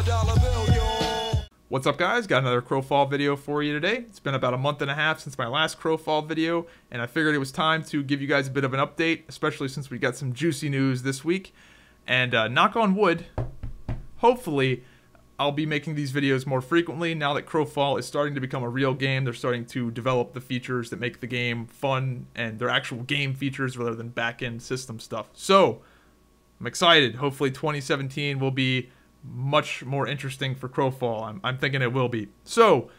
dollar bill, yo. What's up, guys? Got another Crowfall video for you today. It's been about a month and a half since my last Crowfall video, and I figured it was time to give you guys a bit of an update, especially since we got some juicy news this week. And knock on wood, hopefully I'll be making these videos more frequently now that Crowfall is starting to become a real game. They're starting to develop the features that make the game fun, and they're actual game features rather than back-end system stuff. So, I'm excited. Hopefully 2017 will be much more interesting for Crowfall. I'm thinking it will be. So,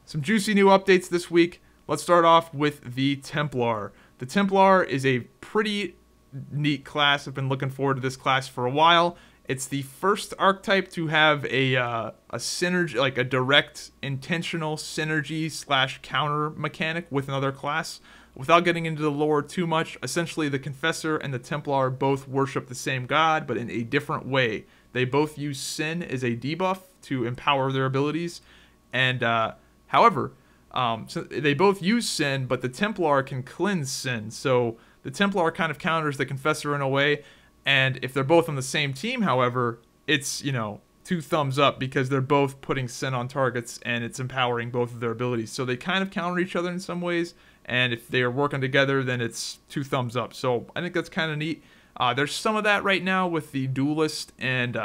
some juicy new updates this week. Let's start off with the Templar. The Templar is a pretty neat class. I've been looking forward to this class for a while. It's the first archetype to have a synergy, like a direct intentional synergy / counter mechanic with another class. Without getting into the lore too much, essentially the Confessor and the Templar both worship the same god, but in a different way. They both use Sin as a debuff to empower their abilities, and however, so they both use Sin, but the Templar can cleanse Sin. So the Templar kind of counters the Confessor in a way, and if they're both on the same team, however, it's, you know, 2 thumbs up because they're both putting Sin on targets and it's empowering both of their abilities. So they kind of counter each other in some ways, and if they are working together, then it's 2 thumbs up. So I think that's kind of neat. There's some of that right now with the Duelist and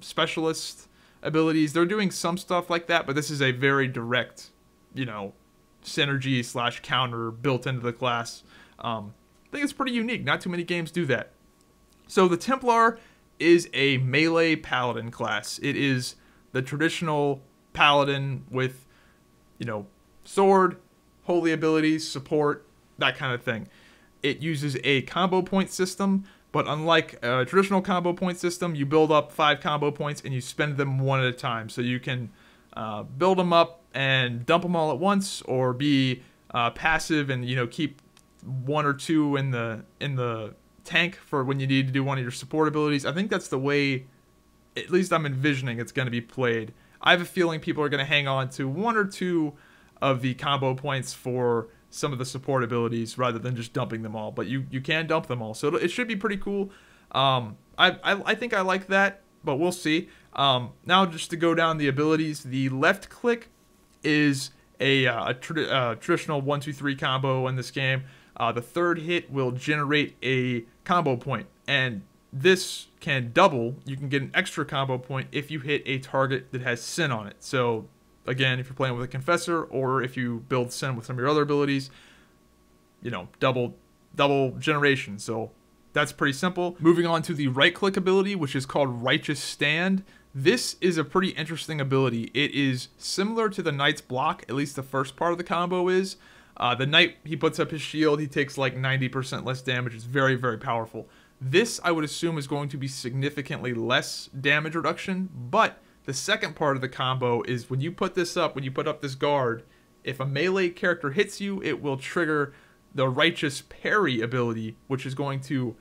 Specialist abilities. They're doing some stuff like that, but this is a very direct, you know, synergy / counter built into the class. I think it's pretty unique. Not too many games do that. So the Templar is a melee paladin class. It is the traditional paladin with, you know, sword, holy abilities, support, that kind of thing. It uses a combo point system, but unlike a traditional combo point system, you build up 5 combo points and you spend them one at a time. So you can build them up and dump them all at once, or be passive and, you know, keep 1 or 2 in the tank for when you need to do one of your support abilities. I think that's the way, at least I'm envisioning, it's going to be played. I have a feeling people are going to hang on to 1 or 2 of the combo points for some of the support abilities rather than just dumping them all, but you can dump them all, so it should be pretty cool. I think I like that, but we'll see. Now, just to go down the abilities, the left click is a traditional 1, 2, 3 combo in this game. The third hit will generate a combo point, and this can double. You can get an extra combo point if you hit a target that has Sin on it. So again, if you're playing with a Confessor, or if you build Sin with some of your other abilities, you know, double generation. So that's pretty simple. Moving on to the right click ability, which is called Righteous Stand. This is a pretty interesting ability. It is similar to the Knight's block, at least the first part of the combo is. The Knight, he puts up his shield, he takes like 90% less damage. It's very, very powerful. This, I would assume, is going to be significantly less damage reduction, but the second part of the combo is when you put this up, when you put up this guard, if a melee character hits you, it will trigger the Righteous Parry ability, which is going to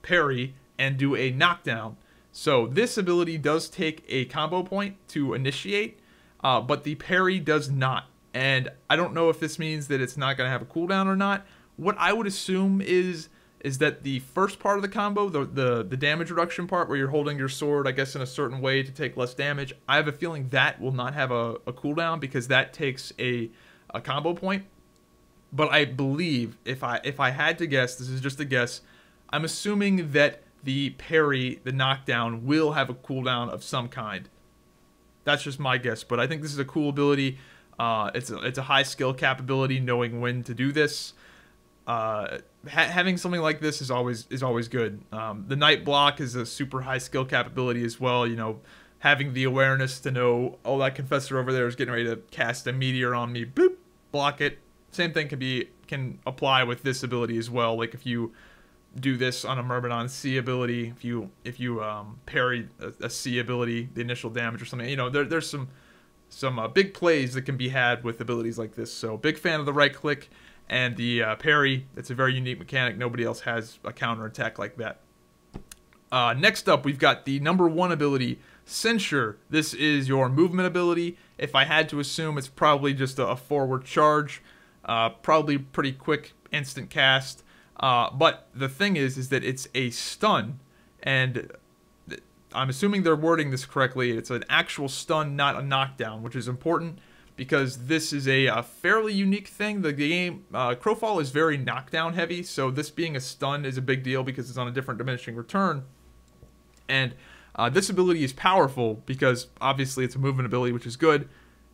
parry and do a knockdown. So this ability does take a combo point to initiate, but the parry does not. And I don't know if this means that it's not going to have a cooldown or not. What I would assume is that the first part of the combo, the damage reduction part, where you're holding your sword, I guess, in a certain way to take less damage, I have a feeling that will not have a cooldown because that takes a combo point. But I believe, if I had to guess, this is just a guess, I'm assuming that the parry, the knockdown, will have a cooldown of some kind. That's just my guess, but I think this is a cool ability. It's a high skill cap ability, knowing when to do this. Having something like this is always good. The Knight block is a super high skill cap ability as well. You know, having the awareness to know, oh, that Confessor over there is getting ready to cast a meteor on me. Boop, block it. Same thing can apply with this ability as well. Like if you do this on a Myrmidon C ability, if you parry a C ability, the initial damage or something. You know, there's some big plays that can be had with abilities like this. So big fan of the right click and the parry. It's a very unique mechanic. Nobody else has a counter attack like that. Next up, we've got the number 1 ability, Censure. This is your movement ability. If I had to assume, it's probably just a forward charge. Probably pretty quick, instant cast. But the thing is that it's a stun, and I'm assuming they're wording this correctly. It's an actual stun, not a knockdown, which is important because this is a fairly unique thing. The game, Crowfall is very knockdown heavy, so this being a stun is a big deal because it's on a different diminishing return. And this ability is powerful because obviously it's a movement ability, which is good,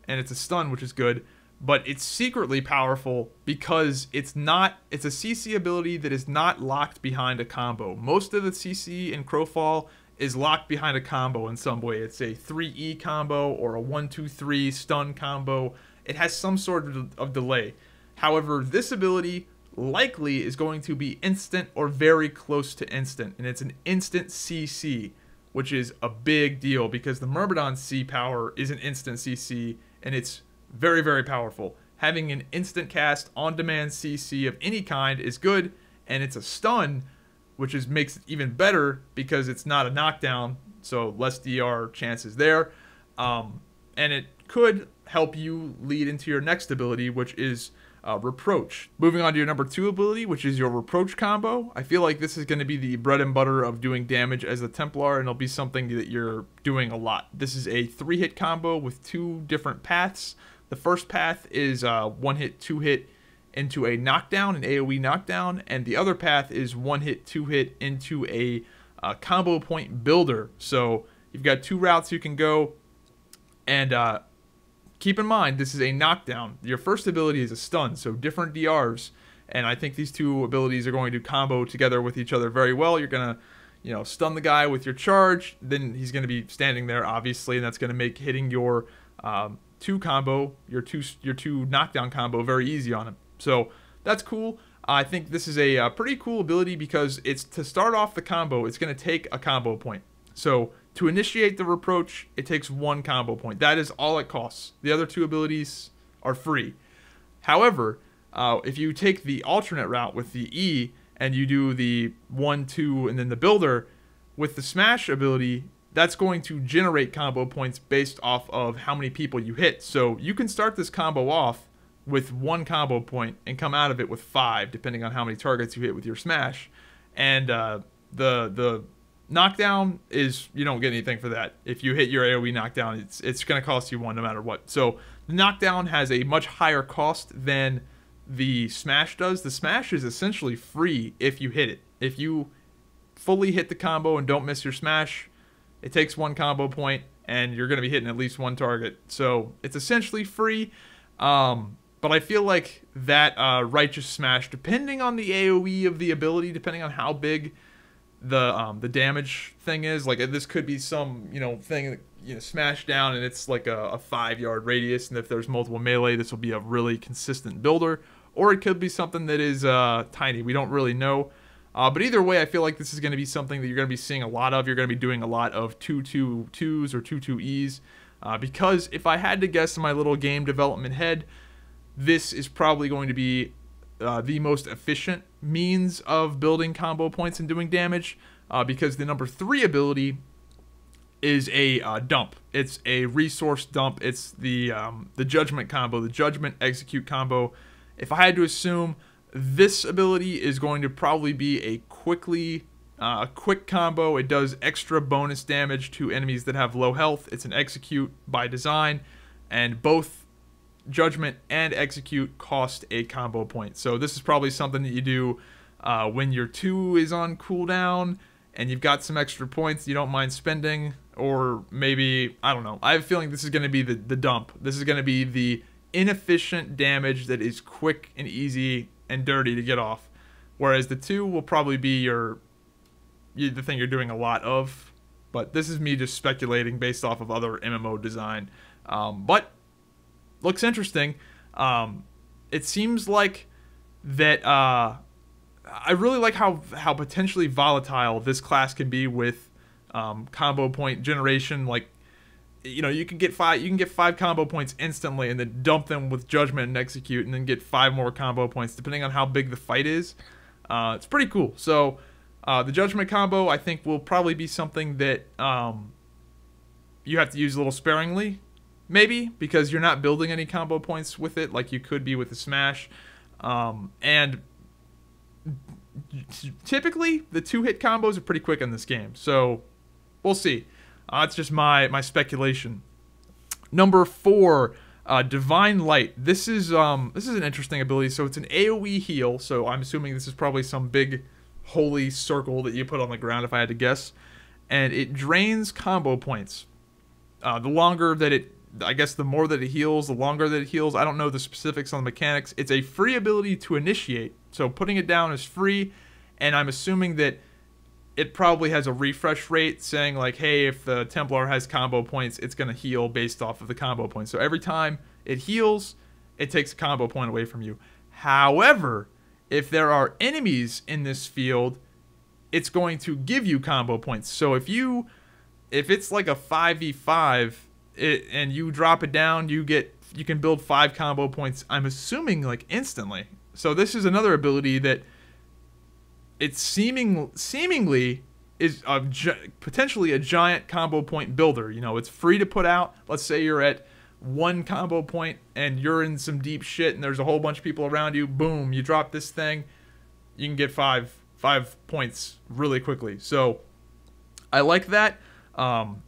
and it's a stun, which is good. But it's secretly powerful because it's a CC ability that is not locked behind a combo. Most of the CC in Crowfall is locked behind a combo in some way. It's a 3E combo or a 1-2-3 stun combo. It has some sort of delay. However, this ability likely is going to be instant or very close to instant, and it's an instant CC, which is a big deal because the Myrmidon C power is an instant CC, and it's very, very powerful. Having an instant cast on-demand CC of any kind is good, and it's a stun, which makes it even better because it's not a knockdown, so less DR chances there. And it could help you lead into your next ability, which is Reproach. Moving on to your number 2 ability, which is your Reproach combo. I feel like this is going to be the bread and butter of doing damage as a Templar, and it'll be something that you're doing a lot. This is a 3-hit combo with 2 different paths. The first path is 1-hit, 2-hit into a knockdown, an AoE knockdown, and the other path is 1-hit, 2-hit into a combo point builder. So you've got 2 routes you can go, and keep in mind this is a knockdown. Your first ability is a stun, so different DRs, and I think these 2 abilities are going to combo together with each other very well. You're gonna, stun the guy with your charge, then he's gonna be standing there obviously, and that's gonna make hitting your 2 combo, your two knockdown combo very easy on him. So that's cool. I think this is a pretty cool ability because it's to start off the combo, it's going to take a combo point. So to initiate the Reproach, it takes 1 combo point. That is all it costs. The other 2 abilities are free. However, if you take the alternate route with the E and you do the 1, 2, and then the builder, with the Smash ability, that's going to generate combo points based off of how many people you hit. So you can start this combo off with 1 combo point and come out of it with 5, depending on how many targets you hit with your Smash. And the knockdown is, you don't get anything for that. If you hit your AoE knockdown, it's going to cost you 1 no matter what. So the knockdown has a much higher cost than the Smash does. The Smash is essentially free if you hit it. If you fully hit the combo and don't miss your Smash, it takes 1 combo point, and you're going to be hitting at least 1 target. So it's essentially free. But I feel like that Righteous Smash, depending on the AoE of the ability, depending on how big the damage thing is, like this could be some thing that smash down and it's like a 5-yard radius, and if there's multiple melee, this will be a really consistent builder, or it could be something that is tiny. We don't really know. But either way, I feel like this is going to be something that you're going to be seeing a lot of. You're going to be doing a lot of 2-2-2s or 2-2-Es. Because if I had to guess in my little game development head, this is probably going to be the most efficient means of building combo points and doing damage, because the number 3 ability is a dump. It's a resource dump. It's the Judgment combo, the Judgment Execute combo. If I had to assume, this ability is going to probably be a quick combo. It does extra bonus damage to enemies that have low health. It's an Execute by design, and both Judgment and Execute cost a combo point. So this is probably something that you do when your 2 is on cooldown and you've got some extra points you don't mind spending, or maybe, I don't know. I have a feeling this is going to be the dump. This is going to be the inefficient damage that is quick and easy and dirty to get off, whereas the 2 will probably be the thing you're doing a lot of. But this is me just speculating based off of other MMO design. But looks interesting. It seems like that I really like how potentially volatile this class can be with combo point generation. Like, you can get 5 combo points instantly and then dump them with Judgment and Execute, and then get 5 more combo points depending on how big the fight is. It's pretty cool. So the Judgment combo, I think, will probably be something that you have to use a little sparingly, maybe, because you're not building any combo points with it like you could be with the Smash. And typically the 2-hit combos are pretty quick in this game, so we'll see. It's just my speculation. Number 4, Divine Light. This is an interesting ability. So it's an AoE heal. So I'm assuming this is probably some big holy circle that you put on the ground, if I had to guess. And it drains combo points. The longer that it, I guess the more that it heals, the longer that it heals. I don't know the specifics on the mechanics. It's a free ability to initiate. So putting it down is free. And I'm assuming that it probably has a refresh rate saying like, hey, if the Templar has combo points, it's going to heal based off of the combo points. So every time it heals, it takes a combo point away from you. However, if there are enemies in this field, it's going to give you combo points. So if it's like a 5v5 and you drop it down, you can build 5 combo points, I'm assuming like instantly. So this is another ability that it seemingly is potentially a giant combo point builder. You know, it's free to put out. Let's say you're at 1 combo point and you're in some deep shit and there's a whole bunch of people around you. Boom, you drop this thing, you can get 5 points really quickly. So I like that. And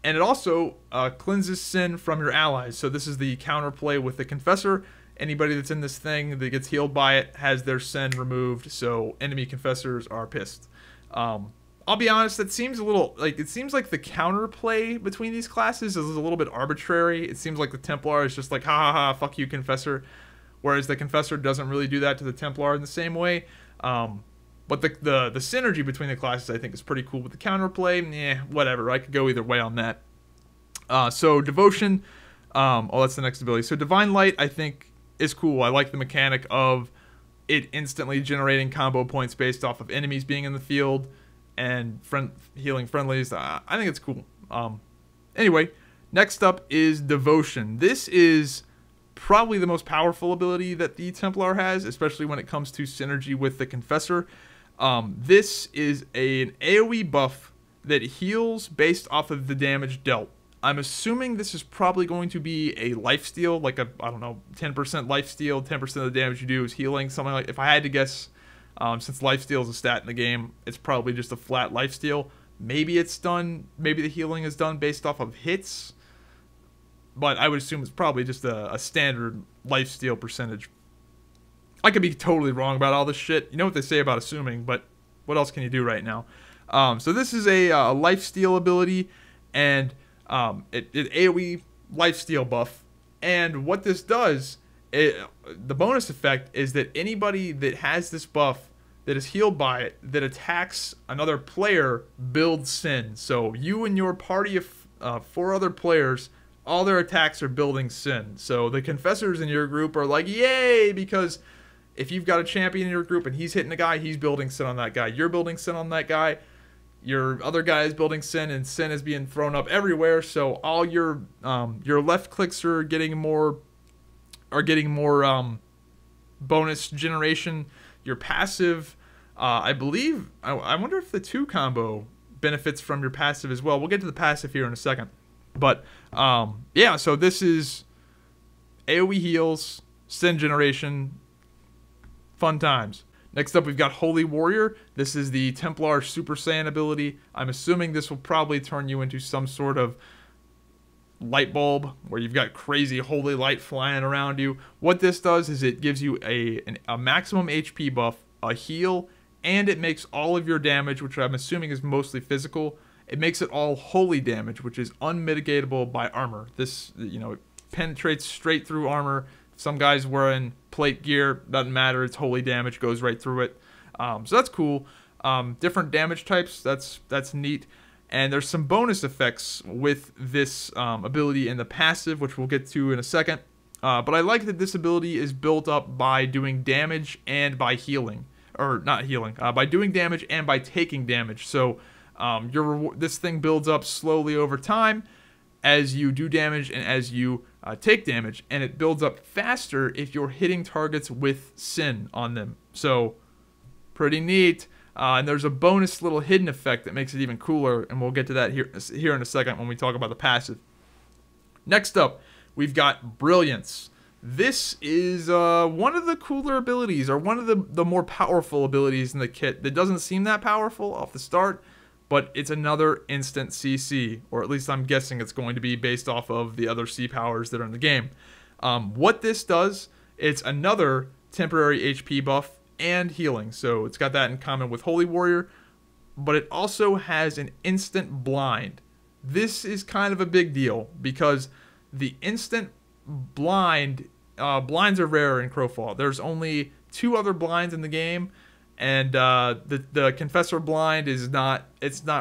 it also cleanses sin from your allies. So this is the counterplay with the Confessor. Anybody that's in this thing that gets healed by it has their sin removed, so enemy confessors are pissed. I'll be honest, it seems like the counterplay between these classes is a little bit arbitrary. It seems like the Templar is just like, ha ha ha, fuck you, Confessor, whereas the Confessor doesn't really do that to the Templar in the same way. But the synergy between the classes I think is pretty cool. With the counterplay, whatever. I could go either way on that. So Devotion, that's the next ability. So Divine Light, I think, is cool. I like the mechanic of it instantly generating combo points based off of enemies being in the field and healing friendlies. I think it's cool. Anyway, next up is Devotion. This is probably the most powerful ability that the Templar has, especially when it comes to synergy with the Confessor. This is an AoE buff that heals based off of the damage dealt. I'm assuming this is probably going to be a lifesteal, like a, I don't know, 10% lifesteal, 10% of the damage you do is healing, something like. If I had to guess, since lifesteal is a stat in the game, it's probably just a flat lifesteal. Maybe the healing is done based off of hits, but I would assume it's probably just a standard lifesteal percentage. I could be totally wrong about all this shit. You know what they say about assuming, but what else can you do right now? So this is a lifesteal ability, and it AoE lifesteal buff. And what this does, the bonus effect is that anybody that has this buff that is healed by it, that attacks another player, builds sin. So you and your party of 4 other players, all their attacks are building sin. So the Confessors in your group are like, yay, because if you've got a champion in your group and he's hitting a guy, he's building sin on that guy. You're building sin on that guy. Your other guy is building sin, and sin is being thrown up everywhere. So all your left clicks are getting more bonus generation. Your passive, I believe, I wonder if the 2 combo benefits from your passive as well. We'll get to the passive here in a second. But yeah, so this is AoE heals, sin generation, fun times. Next up, we've got Holy Warrior. This is the Templar Super Saiyan ability. I'm assuming this will probably turn you into some sort of light bulb where you've got crazy holy light flying around you. What this does is it gives you a maximum HP buff, a heal, and it makes all of your damage, which I'm assuming is mostly physical, it makes it all holy damage, which is unmitigatable by armor. This, it penetrates straight through armor. Some guys wearing plate gear, doesn't matter, it's holy damage, goes right through it. So that's cool. Different damage types, that's neat. And there's some bonus effects with this ability in the passive, which we'll get to in a second. But I like that this ability is built up by doing damage and by healing. Or not healing, by doing damage and by taking damage. So this thing builds up slowly over time as you do damage and as you take damage, and it builds up faster if you're hitting targets with sin on them. So pretty neat. And there's a bonus little hidden effect that makes it even cooler, and we'll get to that here in a second when we talk about the passive. Next up, we've got Brilliance. This is one of the cooler abilities, or one of the more powerful abilities in the kit that doesn't seem that powerful off the start, but it's another instant CC, or at least I'm guessing it's going to be based off of the other C powers that are in the game. What this does, it's another temporary HP buff and healing, so it's got that in common with Holy Warrior, but it also has an instant blind. This is kind of a big deal because the instant blind, blinds are rare in Crowfall. There's only 2 other blinds in the game, and the Confessor blind is not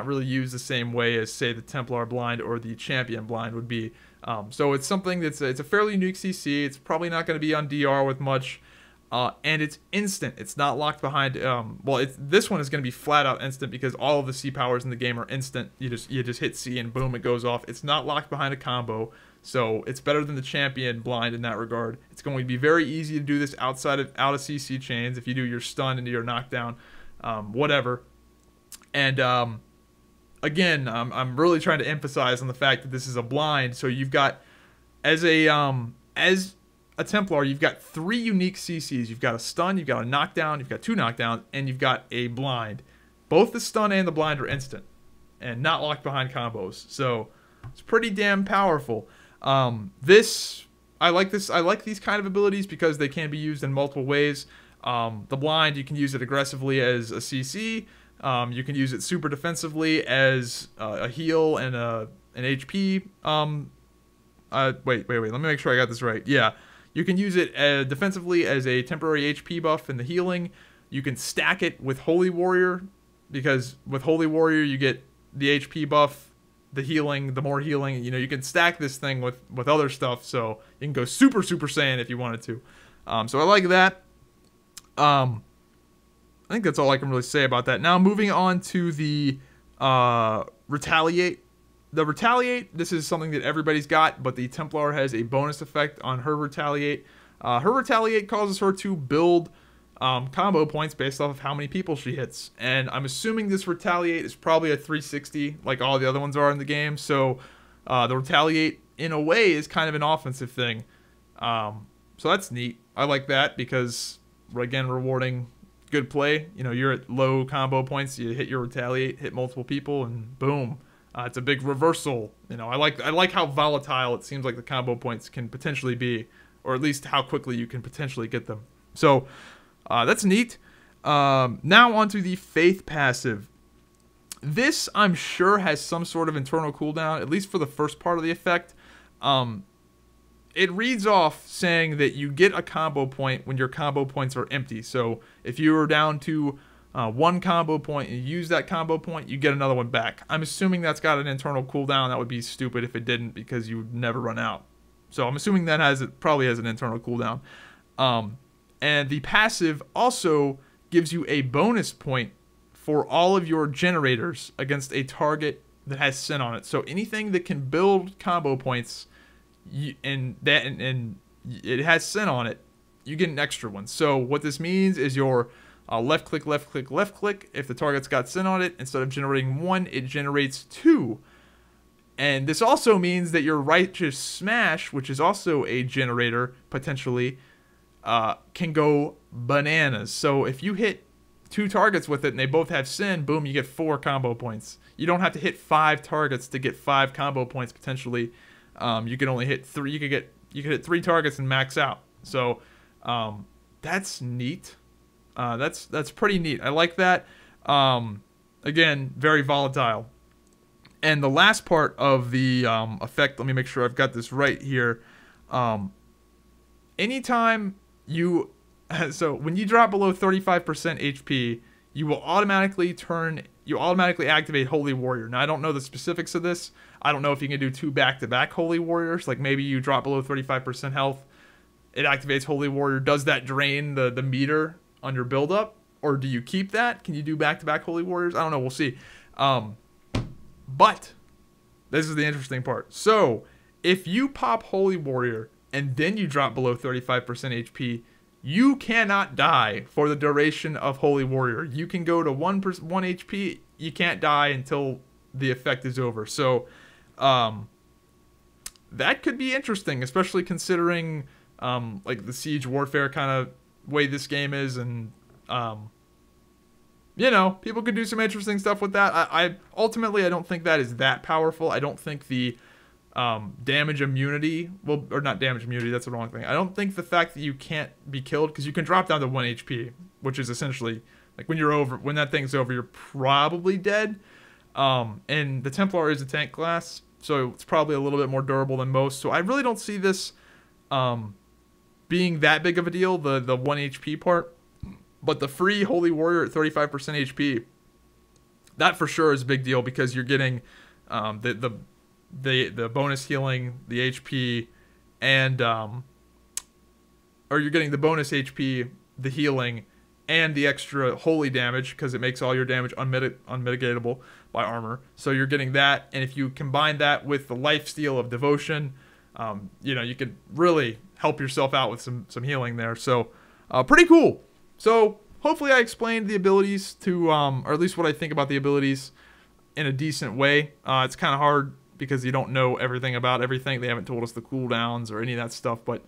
really used the same way as, say, the Templar blind or the Champion blind would be. So it's something it's a fairly unique CC. It's probably not going to be on DR with much, and it's instant. It's not locked behind. This one is going to be flat out instant because all of the C powers in the game are instant. You just hit C and boom, it goes off. It's not locked behind a combo, so it's better than the Champion blind in that regard. It's going to be very easy to do this out of CC chains if you do your stun into your knockdown, whatever. And again, I'm really trying to emphasize on the fact that this is a blind. So you've got, as a Templar, you've got 3 unique CCs. You've got a stun, you've got a knockdown, you've got 2 knockdowns, and you've got a blind. Both the stun and the blind are instant and not locked behind combos. So it's pretty damn powerful. I like these kind of abilities because they can be used in multiple ways. The blind, you can use it aggressively as a CC. You can use it super defensively as a heal and an HP. Wait. Let me make sure I got this right. Yeah. You can use it defensively as a temporary HP buff and the healing. You can stack it with Holy Warrior, because with Holy Warrior you get the HP buff, the healing, the more healing. You know, you can stack this thing with other stuff, so you can go super Saiyan if you wanted to. So I like that. I think that's all I can really say about that. Now moving on to the Retaliate. The Retaliate, this is something that everybody's got, but the Templar has a bonus effect on her Retaliate. Her Retaliate causes her to build combo points based off of how many people she hits. And I'm assuming this Retaliate is probably a 360 like all the other ones are in the game. So the Retaliate, in a way, is kind of an offensive thing. So that's neat. I like that because, again, rewarding good play. You know, you're at low combo points, you hit your Retaliate, hit multiple people, and boom. It's a big reversal. You know, I like how volatile it seems like the combo points can potentially be, or at least how quickly you can potentially get them. So that's neat. Now onto the Faith passive. This, I'm sure, has some sort of internal cooldown, at least for the first part of the effect. It reads off saying that you get a combo point when your combo points are empty. So if you were down to 1 combo point and you use that combo point, you get another one back. I'm assuming that's got an internal cooldown. That would be stupid if it didn't, because you would never run out. So I'm assuming that probably has an internal cooldown. And the passive also gives you a bonus point for all of your generators against a target that has Sin on it. So anything that can build combo points and it has Sin on it, you get an extra one. So what this means is your left click. If the target's got Sin on it, instead of generating 1, it generates 2. And this also means that your Righteous Smash, which is also a generator, potentially, can go bananas. So if you hit 2 targets with it and they both have Sin, boom, you get 4 combo points. You don't have to hit 5 targets to get 5 combo points, potentially. You can only hit 3. You could hit 3 targets and max out. So that's neat. That's pretty neat. I like that. Again, very volatile. And the last part of the effect, let me make sure I've got this right here. Anytime you, so when you drop below 35% HP, you will automatically activate Holy Warrior. Now I don't know the specifics of this. I don't know if you can do 2 back-to-back Holy Warriors. Like maybe you drop below 35% health, it activates Holy Warrior. Does that drain the meter on your build-up, or do you keep that? Can you do back-to-back Holy Warriors? I don't know. We'll see. But this is the interesting part. So if you pop Holy Warrior and then you drop below 35% HP, you cannot die for the duration of Holy Warrior. You can go to 1 HP. You can't die until the effect is over. So that could be interesting, especially considering like the siege warfare kind of way this game is, and you know, people could do some interesting stuff with that. I ultimately, I don't think that is that powerful. I don't think the damage immunity, well, or not damage immunity, that's the wrong thing. I don't think the fact that you can't be killed, because you can drop down to 1 HP, which is essentially, like, when that thing's over, you're probably dead. And the Templar is a tank class, so it's probably a little bit more durable than most. So I really don't see this being that big of a deal, the 1 HP part. But the free Holy Warrior at 35% HP, that for sure is a big deal, because you're getting the bonus healing, the HP, and or you're getting the bonus HP, the healing, and the extra holy damage, because it makes all your damage unmitigatable by armor. So you're getting that, and if you combine that with the lifesteal of devotion, you know, you could really help yourself out with some healing there. So pretty cool. So hopefully I explained the abilities to, or at least what I think about the abilities in a decent way. It's kind of hard because you don't know everything about everything. They haven't told us the cooldowns or any of that stuff, but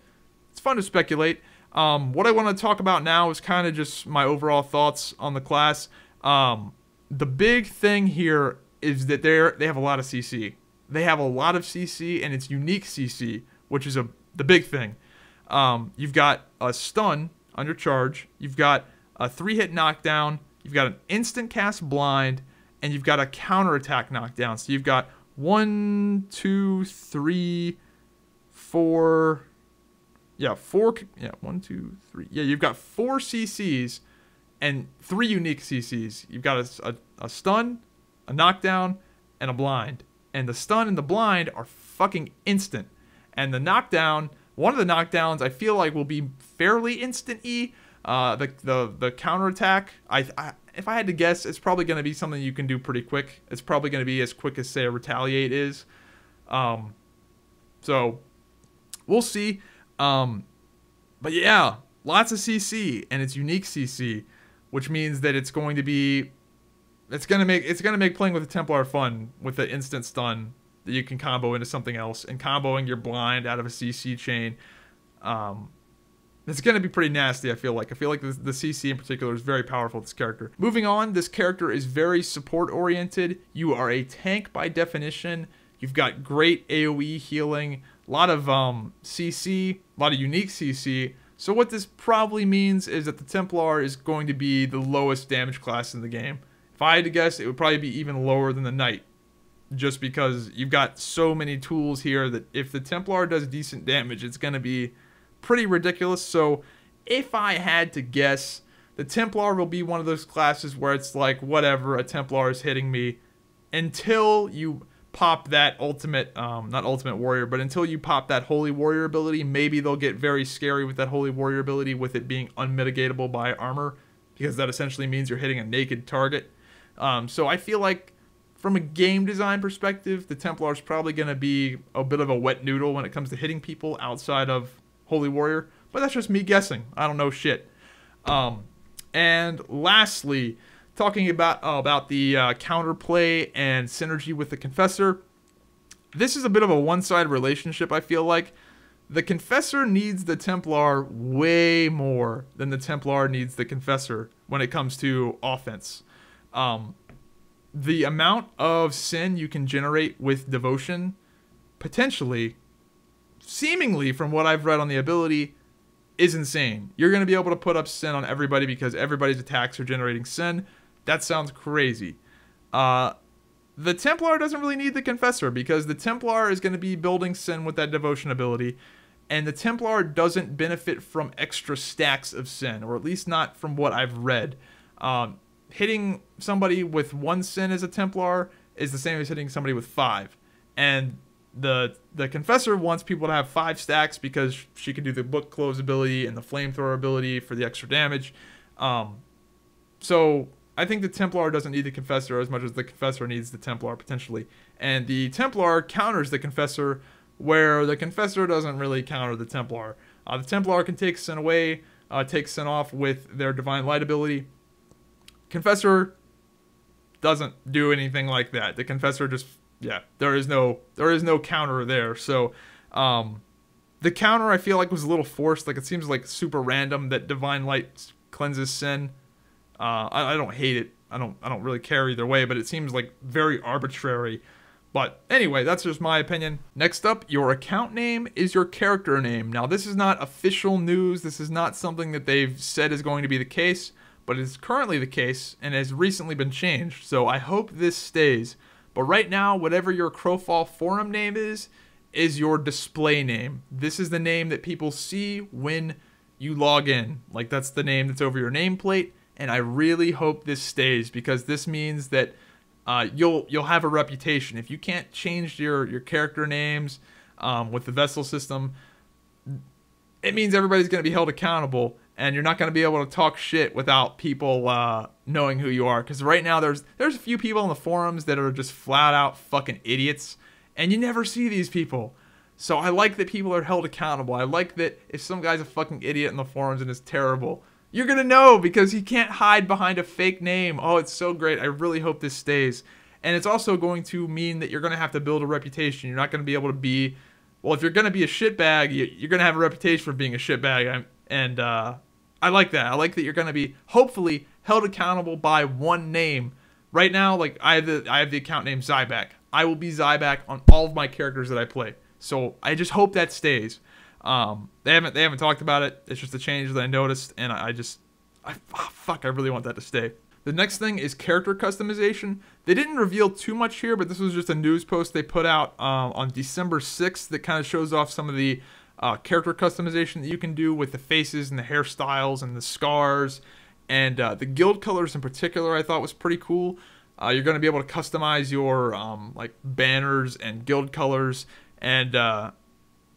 it's fun to speculate. What I want to talk about now is kind of just my overall thoughts on the class. The big thing here is that they have a lot of CC. They have a lot of CC, and it's unique CC, which is the big thing. You've got a stun on your charge. You've got a 3-hit knockdown. You've got an instant cast blind, and you've got a counterattack knockdown. So you've got 1, 2, 3, 4. Yeah, 4. Yeah, 1, 2, 3. Yeah, you've got 4 CCs and 3 unique CCs. You've got a stun, a knockdown, and a blind. And the stun and the blind are fucking instant. And the knockdown, one of the knockdowns, I feel like will be fairly instant-y. The counterattack, if I had to guess, it's probably going to be something you can do pretty quick. It's probably going to be as quick as, say, a retaliate is. So we'll see. But yeah, lots of CC, and it's unique CC, which means that it's going to be, it's gonna make playing with the Templar fun, with the instant stun that you can combo into something else, and comboing your blind out of a CC chain. It's gonna be pretty nasty. I feel like the CC in particular is very powerful with this character. Moving on, this character is very support oriented. You are a tank by definition. You've got great AoE healing, a lot of CC, a lot of unique CC. So what this probably means is that the Templar is going to be the lowest damage class in the game. If I had to guess, it would probably be even lower than the Knight, just because you've got so many tools here that if the Templar does decent damage, it's going to be pretty ridiculous. So if I had to guess, the Templar will be one of those classes where it's like, whatever, a Templar is hitting me, until you pop that ultimate, not ultimate warrior, but until you pop that holy warrior ability. Maybe they'll get very scary with that holy warrior ability, with it being unmitigatable by armor, because that essentially means you're hitting a naked target. So I feel like from a game design perspective, the Templar is probably going to be a bit of a wet noodle when it comes to hitting people outside of holy warrior, but that's just me guessing. I don't know shit. And lastly, talking about the counterplay and synergy with the Confessor. This is a bit of a one-sided relationship, I feel like. The Confessor needs the Templar way more than the Templar needs the Confessor when it comes to offense. The amount of sin you can generate with devotion, potentially, seemingly from what I've read on the ability, is insane. You're going to be able to put up sin on everybody because everybody's attacks are generating sin. That sounds crazy. The Templar doesn't really need the Confessor, because the Templar is going to be building sin with that devotion ability, and the Templar doesn't benefit from extra stacks of sin, or at least not from what I've read. Hitting somebody with 1 sin as a Templar is the same as hitting somebody with 5. And the Confessor wants people to have 5 stacks because she can do the book close ability and the flamethrower ability for the extra damage. So I think the Templar doesn't need the Confessor as much as the Confessor needs the Templar, potentially. And the Templar counters the Confessor, where the Confessor doesn't really counter the Templar. The Templar can take sin away, take sin off with their Divine Light ability. Confessor doesn't do anything like that. The Confessor just, yeah, there is no counter there. So the counter, I feel like, was a little forced. Like, it seems like super random that Divine Light cleanses sin. I don't hate it. I don't really care either way, but it seems like very arbitrary. But anyway, that's just my opinion. Next up, your account name is your character name. Now, this is not official news. This is not something that they've said is going to be the case, but it is currently the case and has recently been changed. So I hope this stays. But right now, whatever your Crowfall forum name is your display name. This is the name that people see when you log in. Like, that's the name that's over your nameplate. And I really hope this stays, because this means that you'll have a reputation. If you can't change your character names with the vessel system, it means everybody's going to be held accountable, and you're not going to be able to talk shit without people knowing who you are. Because right now there's a few people in the forums that are just flat out fucking idiots, and you never see these people. So I like that people are held accountable. I like that if some guy's a fucking idiot in the forums and is terrible, you're going to know, because he can't hide behind a fake name. Oh, it's so great. I really hope this stays. And it's also going to mean that you're going to have to build a reputation. You're not going to be able to be... Well, if you're going to be a shitbag, you're going to have a reputation for being a shitbag. And I like that. I like that you're going to be, hopefully, held accountable by one name. Right now, like, I have the account name Zyback. I will be Zyback on all of my characters that I play. So I just hope that stays. They haven't talked about it. It's just a change that I noticed, and I really want that to stay. The next thing is character customization. They didn't reveal too much here, but this was just a news post they put out on December 6th that kind of shows off some of the character customization that you can do with the faces and the hairstyles and the scars, and the guild colors in particular I thought was pretty cool. You're going to be able to customize your like banners and guild colors, and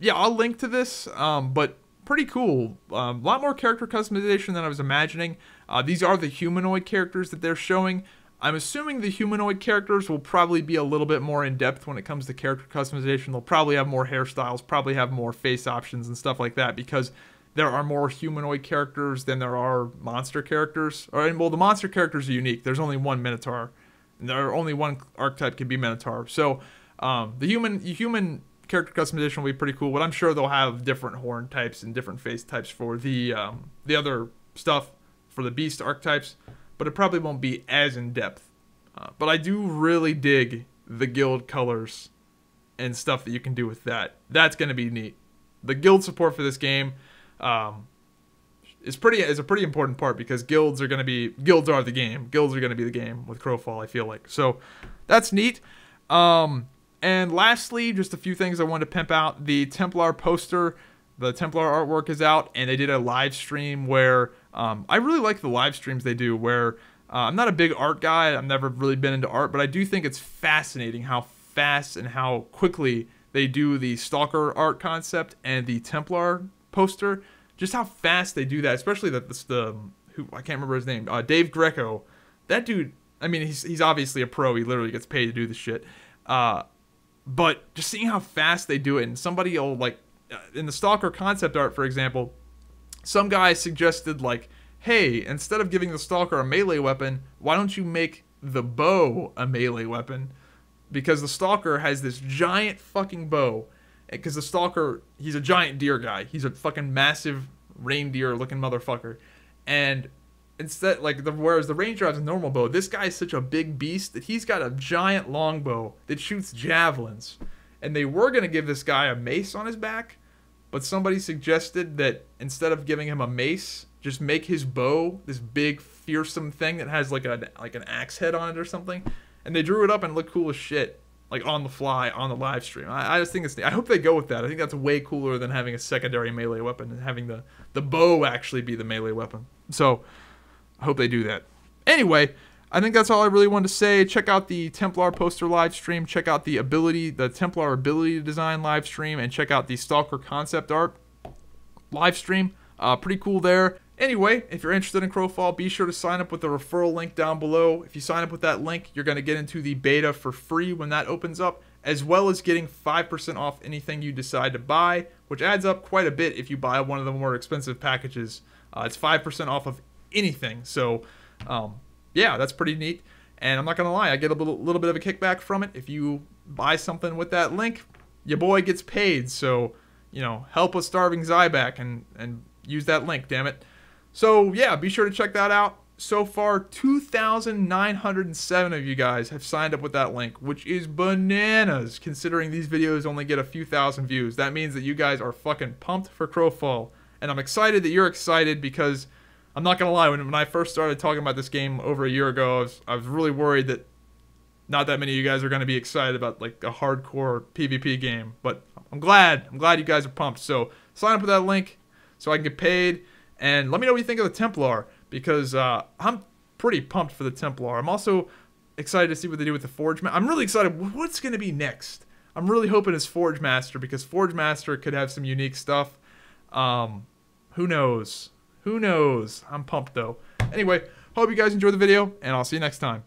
yeah, I'll link to this, but pretty cool. A lot more character customization than I was imagining. These are the humanoid characters that they're showing. I'm assuming the humanoid characters will probably be a little bit more in-depth when it comes to character customization. They'll probably have more hairstyles, probably have more face options and stuff like that, because there are more humanoid characters than there are monster characters. Well, the monster characters are unique. There's only one Minotaur, and there are only one archetype can be Minotaur. So the human character customization will be pretty cool, but I'm sure they'll have different horn types and different face types for the other stuff for the beast archetypes, but it probably won't be as in-depth. But I do really dig the guild colors and stuff that you can do with that. That's going to be neat. The guild support for this game is a pretty important part, because guilds are the game. Guilds are going to be the game with Crowfall, I feel like. So that's neat. And lastly, just a few things I wanted to pimp out. The Templar poster, the Templar artwork is out, and they did a live stream where I really like the live streams they do, where I'm not a big art guy. I've never really been into art, but I do think it's fascinating how fast and how quickly they do the Stalker art concept and the Templar poster. Just how fast they do that, especially who I can't remember his name, Dave Greco. That dude, I mean, he's obviously a pro. He literally gets paid to do this shit. But just seeing how fast they do it, and somebody will, like, in the Stalker concept art, for example, some guy suggested, like, hey, instead of giving the Stalker a melee weapon, why don't you make the bow a melee weapon? Because the Stalker has this giant fucking bow, because the Stalker, he's a giant deer guy. He's a fucking massive reindeer-looking motherfucker. And instead, like, whereas the Ranger has a normal bow, this guy is such a big beast that he's got a giant longbow that shoots javelins. And they were going to give this guy a mace on his back, but somebody suggested that instead of giving him a mace, just make his bow this big, fearsome thing that has like an axe head on it or something. And they drew it up and it looked cool as shit, like on the fly, on the live stream. I just think I hope they go with that. I think that's way cooler than having a secondary melee weapon and having the bow actually be the melee weapon. So I hope they do that. Anyway, I think that's all I really wanted to say. Check out the Templar poster live stream. Check out the Templar ability design live stream, and check out the Stalker concept art live stream. Pretty cool there. Anyway, if you're interested in Crowfall, be sure to sign up with the referral link down below. If you sign up with that link, you're going to get into the beta for free when that opens up, as well as getting 5% off anything you decide to buy, which adds up quite a bit if you buy one of the more expensive packages. It's 5% off of anything. So, yeah, that's pretty neat. And I'm not going to lie, I get a little bit of a kickback from it. If you buy something with that link, your boy gets paid. So, you know, help a starving Zyback and use that link, damn it. So, yeah, be sure to check that out. so far 2,907 of you guys have signed up with that link, which is bananas considering these videos only get a few thousand views. That means that you guys are fucking pumped for Crowfall, and I'm excited that you're excited because I'm not gonna lie, when I first started talking about this game over a year ago, I was really worried that not that many of you guys are going to be excited about like a hardcore PvP game, but I'm glad you guys are pumped. So sign up with that link so I can get paid, and let me know what you think of the Templar, because I'm pretty pumped for the Templar. I'm also excited to see what they do with the Forge Master. I'm really excited what's going to be next. I'm really hoping it's Forge Master, because Forge Master could have some unique stuff. Who knows? Who knows? I'm pumped though. Anyway, hope you guys enjoyed the video, and I'll see you next time.